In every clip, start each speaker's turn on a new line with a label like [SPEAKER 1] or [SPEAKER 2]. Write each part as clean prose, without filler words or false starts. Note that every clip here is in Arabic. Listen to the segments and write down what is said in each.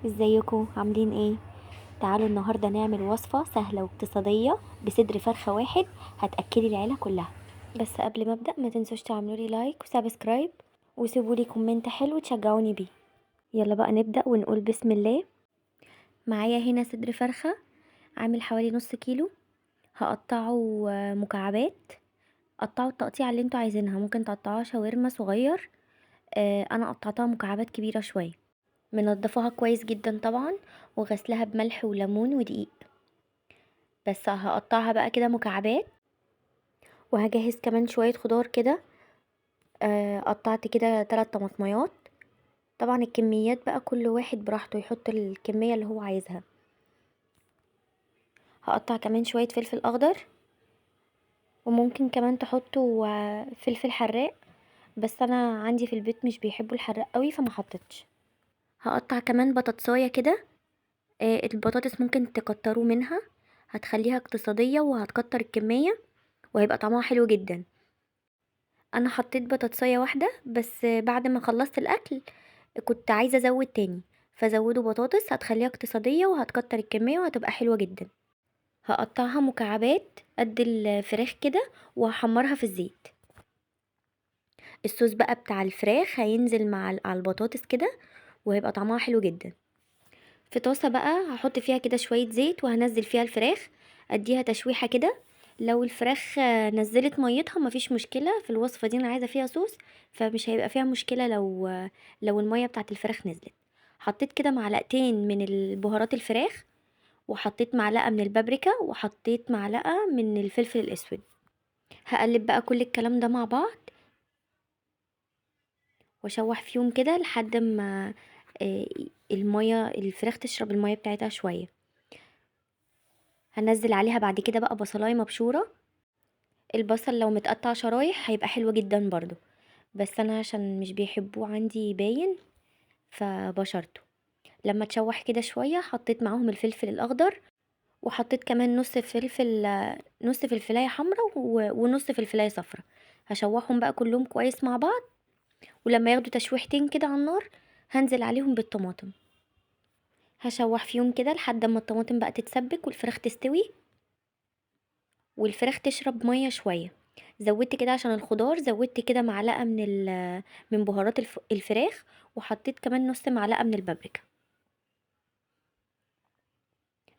[SPEAKER 1] ازيكم عاملين ايه؟ تعالوا النهارده نعمل وصفه سهله واقتصاديه بصدر فرخه واحد هتاكلي العيله كلها. بس قبل ما ابدا ما تنسوش تعملوا لي لايك وسبسكرايب وسيبوا لي كومنت حلو تشجعوني بيه. يلا بقى نبدا ونقول بسم الله. معايا هنا صدر فرخه عامل حوالي نص كيلو. هقطعه مكعبات. قطعوا التقطيع اللي انتوا عايزينها، ممكن تقطعوها شاورما صغير. انا قطعتها مكعبات كبيره شويه. منضفاها كويس جدا طبعا، وغسلها بملح وليمون ودقيق. بس هقطعها بقى كده مكعبات. وهجهز كمان شوية خضار كده. قطعت كده 3 طماطميات. طبعا الكميات بقى كل واحد براحته يحط الكمية اللي هو عايزها. هقطع كمان شوية فلفل اخضر، وممكن كمان تحطوا فلفل حراق، بس انا عندي في البيت مش بيحبوا الحراق قوي فما حطيتش. هقطع كمان بطاطسايه كده. البطاطس ممكن تكتروا منها، هتخليها اقتصادية وهتكتر الكمية وهيبقى طعمها حلو جدا. انا حطيت بطاطسايه واحده بس، بعد ما خلصت الاكل كنت عايزه ازود تاني، فزودوا بطاطس هتخليها اقتصاديه وهتكتر الكميه وهتبقى حلوه جدا. هقطعها مكعبات قد الفراخ كده وهحمرها في الزيت. الصوص بقى بتاع الفراخ هينزل مع على البطاطس كده وهيبقى طعمها حلو جدا. في طاسه بقى هحط فيها كده شويه زيت وهنزل فيها الفراخ، اديها تشويحه كده. لو الفراخ نزلت ميتها مفيش مشكله، في الوصفه دي انا عايزه فيها صوص، فمش هيبقى فيها مشكله لو الميه بتاعت الفراخ نزلت. حطيت كده معلقتين من البهارات الفراخ، وحطيت معلقه من البابريكا، وحطيت معلقه من الفلفل الاسود. هقلب بقى كل الكلام ده مع بعض واشوح فيهم كده لحد ما آه، الميه الفراخ تشرب الميه بتاعتها شويه. هنزل عليها بعد كده بقى بصلايه مبشوره. البصل لو متقطع شرايح هيبقى حلو جدا برضو، بس انا عشان مش بيحبوه عندي باين فبشرته. لما تشوح كده شويه حطيت معاهم الفلفل الاخضر، وحطيت كمان نص فلفلايه حمراء ونص فلفلايه صفرا. هشوحهم بقى كلهم كويس مع بعض، ولما ياخدوا تشويحتين كده على النار هنزل عليهم بالطماطم. هشوح فيهم كده لحد ما الطماطم بقى تتسبك والفراخ تستوي والفراخ تشرب ميه شويه. زودت كده عشان الخضار، زودت كده معلقه من بهارات الفراخ، وحطيت كمان نص معلقه من البابريكا.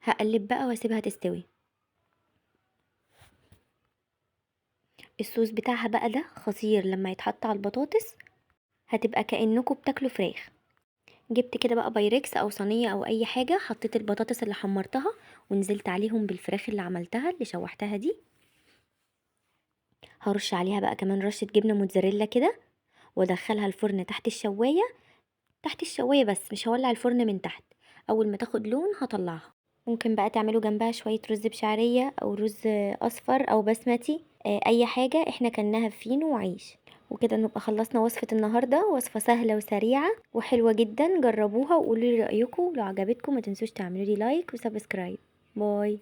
[SPEAKER 1] هقلب بقى واسيبها تستوي. الصوص بتاعها بقى ده خطير، لما يتحط على البطاطس هتبقى كأنكم بتاكلوا فراخ. جبت كده بقى بايركس او صينيه او اي حاجه، حطيت البطاطس اللي حمرتها ونزلت عليهم بالفراخ اللي عملتها اللي شوحتها دي. هرش عليها بقى كمان رشه جبنه موتزاريلا كده، وادخلها الفرن تحت الشوايه بس مش هولع الفرن من تحت. اول ما تاخد لون هطلعها. ممكن بقى تعملوا جنبها شويه رز بشعريه او رز اصفر او بسمتي، اي حاجه. احنا كلناها فينو وعيش. وكده نبقى خلصنا وصفه النهارده، وصفه سهله وسريعه وحلوه جدا. جربوها وقولوا لي رايكم، لو عجبتكم ما تنسوش تعملوا لي لايك وسبسكرايب. باي.